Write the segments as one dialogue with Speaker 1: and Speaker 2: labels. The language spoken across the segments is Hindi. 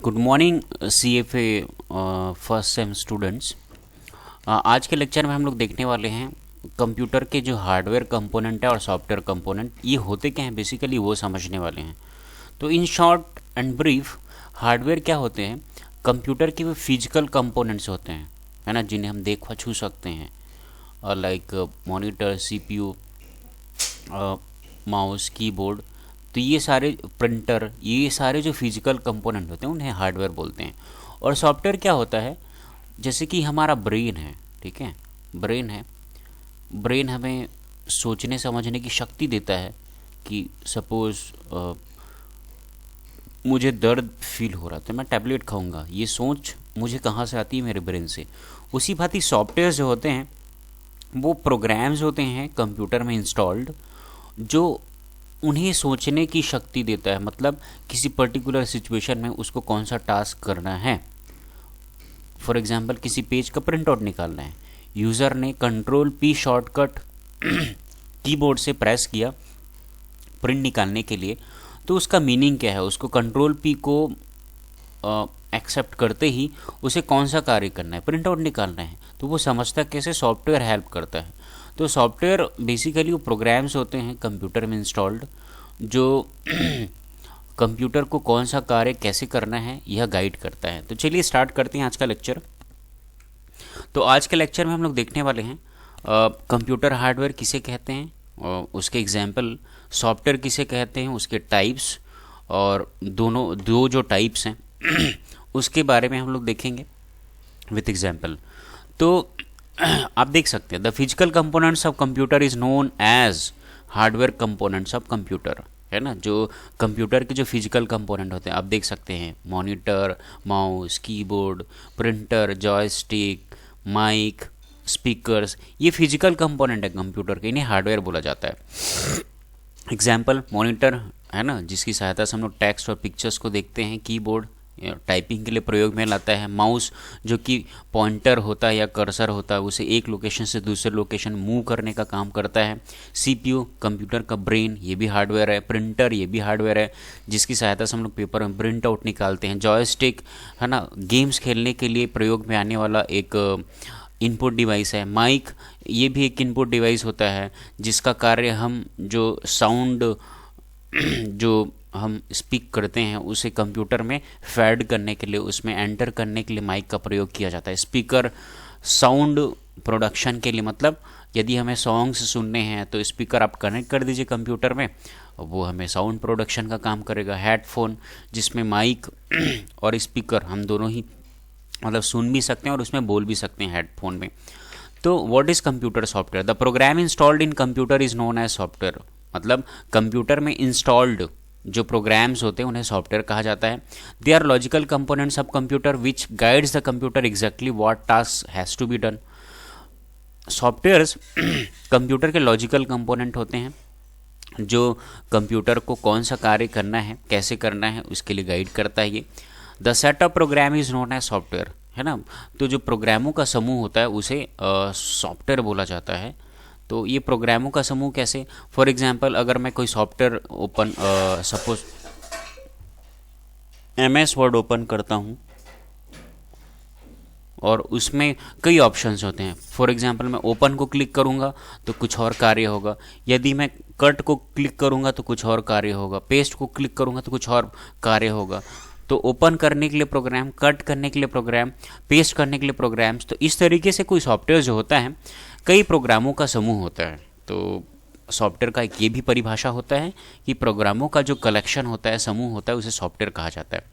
Speaker 1: Good morning CFA first sem students. आज के लेक्चर में हम लोग देखने वाले हैं कंप्यूटर के जो हार्डवेयर कंपोनेंट है और सॉफ्टवेयर कंपोनेंट, ये होते क्या हैं बेसिकली वो समझने वाले हैं। तो in short and brief, hardware क्या होते हैं? कंप्यूटर के वो फिजिकल कंपोनेंट्स होते हैं, है ना, जिन्हें हम देख छू सकते हैं, like monitor, CPU, mouse, keyboard. तो ये सारे प्रिंटर, ये सारे जो फिजिकल कंपोनेंट होते हैं उन्हें हार्डवेयर बोलते हैं। और सॉफ्टवेयर क्या होता है? जैसे कि हमारा ब्रेन है, ठीक है, ब्रेन है। ब्रेन हमें सोचने समझने की शक्ति देता है कि सपोज़ मुझे दर्द फील हो रहा तो मैं टैबलेट खाऊंगा, ये सोच मुझे कहाँ से आती है? मेरे ब्रेन से। उसी भांति सॉफ्टवेयर जो होते हैं वो प्रोग्राम्स होते हैं कंप्यूटर में इंस्टॉल्ड, जो उन्हें सोचने की शक्ति देता है। मतलब किसी पर्टिकुलर सिचुएशन में उसको कौन सा टास्क करना है। फॉर एग्जांपल किसी पेज का प्रिंट आउट निकालना है, यूज़र ने Ctrl+P शॉर्टकट कीबोर्ड से प्रेस किया प्रिंट निकालने के लिए, तो उसका मीनिंग क्या है? उसको Ctrl+P को एक्सेप्ट करते ही उसे कौन सा कार्य करना है? प्रिंट आउट निकालना है। तो वो समझता कैसे? सॉफ्टवेयर हेल्प करता है। तो सॉफ्टवेयर बेसिकली वो प्रोग्राम्स होते हैं कंप्यूटर में इंस्टॉल्ड, जो कंप्यूटर को कौन सा कार्य कैसे करना है यह गाइड करता है। तो चलिए स्टार्ट करते हैं आज का लेक्चर। तो आज के लेक्चर में हम लोग देखने वाले हैं कंप्यूटर हार्डवेयर किसे कहते हैं, उसके एग्जाम्पल, सॉफ्टवेयर किसे कहते हैं, उसके टाइप्स, और दो जो टाइप्स हैं उसके बारे में हम लोग देखेंगे विथ एग्जाम्पल। तो आप देख सकते हैं the physical components of computer is known as hardware components of computer, है ना। जो कंप्यूटर के जो फिजिकल कंपोनेंट होते हैं आप देख सकते हैं, monitor, mouse, keyboard, printer, joystick, mic, speakers, ये फिजिकल कंपोनेंट है कंप्यूटर के, इन्हें हार्डवेयर बोला जाता है। एग्जाम्पल मॉनिटर, है ना, जिसकी सहायता से हम लोग टेक्स्ट और पिक्चर्स को देखते हैं। कीबोर्ड टाइपिंग के लिए प्रयोग में लाता है। माउस जो कि पॉइंटर होता है या कर्सर होता है, उसे एक लोकेशन से दूसरे लोकेशन मूव करने का काम करता है। CPU कंप्यूटर का ब्रेन, ये भी हार्डवेयर है। प्रिंटर, ये भी हार्डवेयर है, जिसकी सहायता से हम लोग पेपर में प्रिंट आउट निकालते हैं। जॉयस्टिक, है ना, गेम्स खेलने के लिए प्रयोग में आने वाला एक इनपुट डिवाइस है। माइक, ये भी एक इनपुट डिवाइस होता है, जिसका कार्य हम जो साउंड जो हम स्पीक करते हैं उसे कंप्यूटर में फैड करने के लिए, उसमें एंटर करने के लिए माइक का प्रयोग किया जाता है। स्पीकर साउंड प्रोडक्शन के लिए, मतलब यदि हमें सॉन्ग्स सुनने हैं तो स्पीकर आप कनेक्ट कर दीजिए कंप्यूटर में, वो हमें साउंड प्रोडक्शन का काम करेगा। हेडफोन, जिसमें माइक और स्पीकर हम दोनों ही मतलब सुन भी सकते हैं और उसमें बोल भी सकते हैं हेडफोन में। तो what is computer software? The program installed in computer is known as software. मतलब कंप्यूटर में इंस्टॉल्ड जो प्रोग्राम्स होते हैं उन्हें सॉफ्टवेयर कहा जाता है। They are logical components of computer which guides the computer exactly what task has to be done. Softwares computer के लॉजिकल कंपोनेंट होते हैं, जो कंप्यूटर को कौन सा कार्य करना है, कैसे करना है, उसके लिए गाइड करता है ये। The set of program is known as software, है ना। तो जो प्रोग्रामों का समूह होता है उसे सॉफ्टवेयर बोला जाता है। तो ये प्रोग्रामों का समूह कैसे? फॉर एग्जांपल अगर मैं कोई software open, suppose MS word open करता हूँ और उसमें कई ऑप्शंस होते हैं। फॉर एग्जांपल मैं ओपन को क्लिक करूँगा तो कुछ और कार्य होगा, यदि मैं कट को क्लिक करूँगा तो कुछ और कार्य होगा, पेस्ट को क्लिक करूँगा तो कुछ और कार्य होगा। तो ओपन करने के लिए प्रोग्राम, कट करने के लिए प्रोग्राम, पेस्ट करने के लिए प्रोग्राम्स। तो इस तरीके से कोई सॉफ्टवेयर जो होता है कई प्रोग्रामों का समूह होता है। तो सॉफ्टवेयर का एक ये भी परिभाषा होता है कि प्रोग्रामों का जो कलेक्शन होता है, समूह होता है, उसे सॉफ्टवेयर कहा जाता है।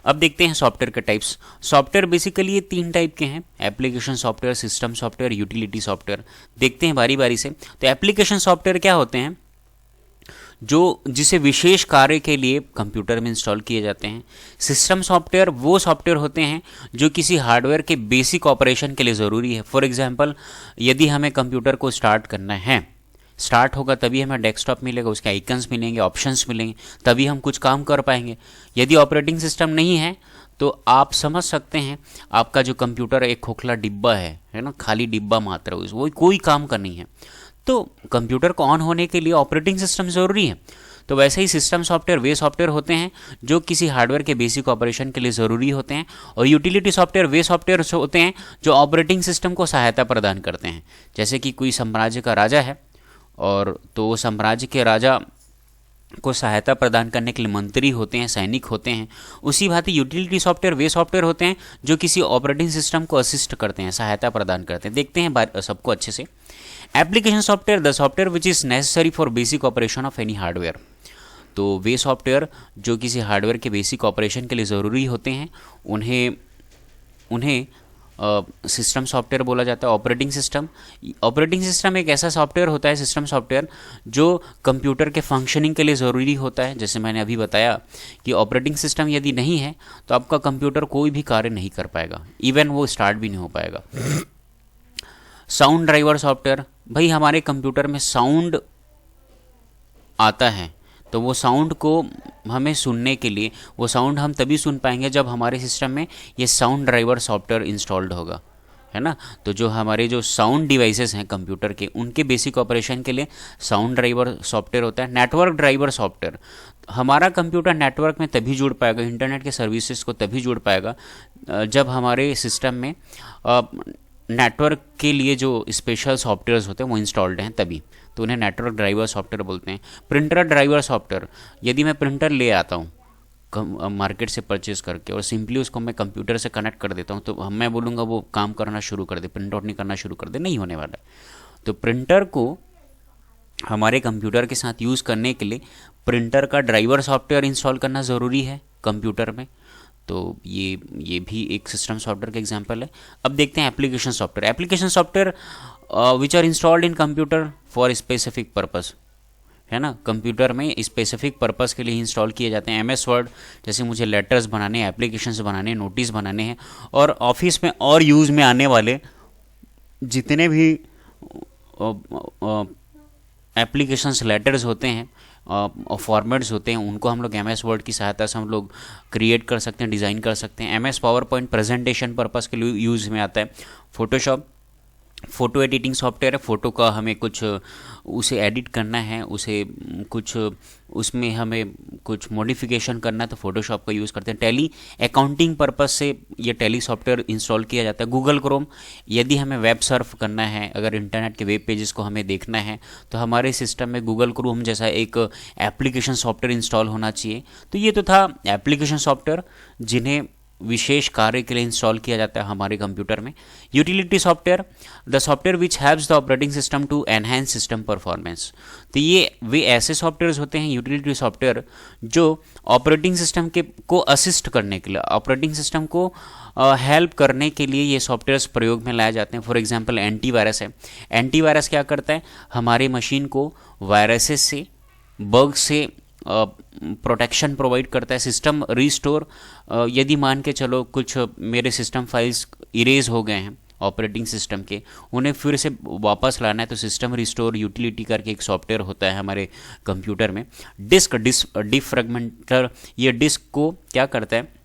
Speaker 1: अब देखते हैं सॉफ्टवेयर के टाइप्स। सॉफ्टवेयर बेसिकली ये 3 टाइप के हैं: application software, system software, utility software. देखते हैं बारी बारी से। तो एप्लीकेशन सॉफ्टवेयर क्या होते हैं? जो जिसे विशेष कार्य के लिए कंप्यूटर में इंस्टॉल किए जाते हैं। सिस्टम सॉफ्टवेयर वो सॉफ्टवेयर होते हैं जो किसी हार्डवेयर के बेसिक ऑपरेशन के लिए ज़रूरी है। फॉर एग्जांपल यदि हमें कंप्यूटर को स्टार्ट करना है, स्टार्ट होगा तभी हमें डेस्कटॉप मिलेगा, उसके आइकन्स मिलेंगे, ऑप्शंस मिलेंगे, तभी हम कुछ काम कर पाएंगे। यदि ऑपरेटिंग सिस्टम नहीं है तो आप समझ सकते हैं आपका जो कंप्यूटर एक खोखला डिब्बा है ना, खाली डिब्बा मात्र, वो कोई काम का नहीं है। तो कंप्यूटर को ऑन होने के लिए ऑपरेटिंग सिस्टम ज़रूरी है। तो वैसे ही सिस्टम सॉफ्टवेयर वे सॉफ्टवेयर होते हैं जो किसी हार्डवेयर के बेसिक ऑपरेशन के लिए ज़रूरी होते हैं, और यूटिलिटी सॉफ्टवेयर वे सॉफ्टवेयर होते हैं जो ऑपरेटिंग सिस्टम को सहायता प्रदान करते हैं। जैसे कि कोई साम्राज्य का राजा है, और तो वो साम्राज्य के राजा को सहायता प्रदान करने के लिए मंत्री होते हैं, सैनिक होते हैं। उसी भांति यूटिलिटी सॉफ्टवेयर वे सॉफ्टवेयर होते हैं जो किसी ऑपरेटिंग सिस्टम को असिस्ट करते हैं, सहायता प्रदान करते हैं। देखते हैं सबको अच्छे से। Application software, the software which is necessary for basic operation of any hardware. तो वे सॉफ्टवेयर जो किसी हार्डवेयर के बेसिक ऑपरेशन के लिए ज़रूरी होते हैं, उन्हें सिस्टम सॉफ्टवेयर बोला जाता है। ऑपरेटिंग सिस्टम एक ऐसा सॉफ्टवेयर होता है, सिस्टम सॉफ्टवेयर, जो कंप्यूटर के फंक्शनिंग के लिए ज़रूरी होता है। जैसे मैंने अभी बताया कि ऑपरेटिंग सिस्टम यदि नहीं है तो आपका कंप्यूटर कोई भी कार्य नहीं कर पाएगा, इवन वो स्टार्ट भी नहीं हो पाएगा। साउंड ड्राइवर सॉफ्टवेयर, भाई हमारे कंप्यूटर में साउंड आता है, तो वो साउंड को हमें सुनने के लिए, वो साउंड हम तभी सुन पाएंगे जब हमारे सिस्टम में ये साउंड ड्राइवर सॉफ्टवेयर इंस्टॉल्ड होगा, है ना। तो जो हमारे जो साउंड डिवाइसेस हैं कंप्यूटर के, उनके बेसिक ऑपरेशन के लिए साउंड ड्राइवर सॉफ्टवेयर होता है। नेटवर्क ड्राइवर सॉफ्टवेयर, हमारा कंप्यूटर नेटवर्क में तभी जुड़ पाएगा, इंटरनेट के सर्विसेज को तभी जुड़ पाएगा जब हमारे सिस्टम में नेटवर्क के लिए जो स्पेशल सॉफ्टवेयर्स होते हैं वो इंस्टॉल्ड हैं तभी, तो उन्हें नेटवर्क ड्राइवर सॉफ्टवेयर बोलते हैं। प्रिंटर ड्राइवर सॉफ्टवेयर, यदि मैं प्रिंटर ले आता हूँ मार्केट से परचेज करके और सिंपली उसको मैं कंप्यूटर से कनेक्ट कर देता हूँ, तो मैं बोलूँगा वो काम करना शुरू कर दे, प्रिंट आउट नहीं करना शुरू कर दे, नहीं होने वाला है। तो प्रिंटर को हमारे कंप्यूटर के साथ यूज़ करने के लिए प्रिंटर का ड्राइवर सॉफ्टवेयर इंस्टॉल करना ज़रूरी है कंप्यूटर में। तो ये भी एक सिस्टम सॉफ्टवेयर का एग्जांपल है। अब देखते हैं application software. Application software which are installed in computer for specific purpose, है ना। कंप्यूटर में स्पेसिफिक पर्पस के लिए इंस्टॉल किए जाते हैं। एमएस वर्ड, जैसे मुझे लेटर्स बनाने, एप्लीकेशंस बनाने, नोटिस बनाने हैं, और ऑफिस में और यूज़ में आने वाले जितने भी एप्लीकेशंस लेटर्स होते हैं और फॉर्मेट्स होते हैं, उनको हम लोग एमएस वर्ड की सहायता से हम लोग क्रिएट कर सकते हैं, डिज़ाइन कर सकते हैं। MS power point presentation purpose के लिए यूज़ में आता है। फोटोशॉप फ़ोटो एडिटिंग सॉफ्टवेयर है, फ़ोटो का हमें कुछ उसे एडिट करना है, उसे कुछ उसमें हमें कुछ मॉडिफिकेशन करना है, तो फोटोशॉप का यूज़ करते हैं। टैली अकाउंटिंग पर्पस से ये टैली सॉफ्टवेयर इंस्टॉल किया जाता है। गूगल क्रोम, यदि हमें वेब सर्फ करना है, अगर इंटरनेट के वेब पेजेस को हमें देखना है, तो हमारे सिस्टम में गूगल क्रोम जैसा एक एप्लीकेशन सॉफ्टवेयर इंस्टॉल होना चाहिए। तो ये तो था एप्लीकेशन सॉफ्टवेयर जिन्हें विशेष कार्य के लिए इंस्टॉल किया जाता है हमारे कंप्यूटर में। Utility software, the software which helps the operating system to enhance system performance. तो ये वे ऐसे सॉफ्टवेयर्स होते हैं, यूटिलिटी सॉफ्टवेयर, जो ऑपरेटिंग सिस्टम के को असिस्ट करने के लिए, ऑपरेटिंग सिस्टम को हेल्प करने के लिए ये सॉफ्टवेयर्स प्रयोग में लाए जाते हैं। फॉर एग्जांपल एंटीवायरस है। एंटीवायरस क्या करता है, हमारे मशीन को वायरसेस से, बग से प्रोटेक्शन प्रोवाइड करता है। सिस्टम रिस्टोर, यदि मान के चलो कुछ मेरे सिस्टम फाइल्स इरेज हो गए हैं ऑपरेटिंग सिस्टम के, उन्हें फिर से वापस लाना है, तो सिस्टम रिस्टोर यूटिलिटी करके एक सॉफ्टवेयर होता है हमारे कंप्यूटर में। डिस्क डिफ्रैगमेंटर, ये डिस्क को क्या करता है,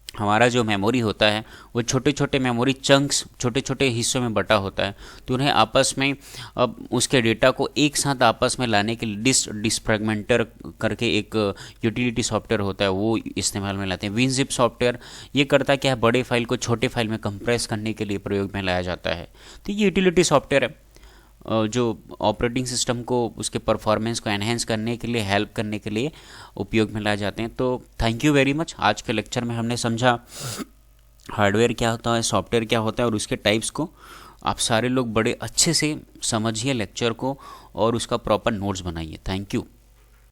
Speaker 1: हमारा जो मेमोरी होता है वो छोटे छोटे मेमोरी चंक्स, छोटे छोटे हिस्सों में बटा होता है, तो उन्हें आपस में उसके डेटा को एक साथ आपस में लाने के लिए डिस्फ्रैगमेंटर करके एक यूटिलिटी सॉफ्टवेयर होता है, वो इस्तेमाल में लाते हैं। विनजिप सॉफ्टवेयर ये करता है क्या, बड़े फाइल को छोटे फाइल में कंप्रेस करने के लिए प्रयोग में लाया जाता है। तो ये यूटिलिटी सॉफ्टवेयर है जो ऑपरेटिंग सिस्टम को उसके परफॉर्मेंस को एनहेंस करने के लिए, हेल्प करने के लिए उपयोग में लाए जाते हैं। तो थैंक यू वेरी मच। आज के लेक्चर में हमने समझा हार्डवेयर क्या होता है, सॉफ्टवेयर क्या होता है और उसके टाइप्स को। आप सारे लोग बड़े अच्छे से समझिए लेक्चर को और उसका प्रॉपर नोट्स बनाइए। Thank you.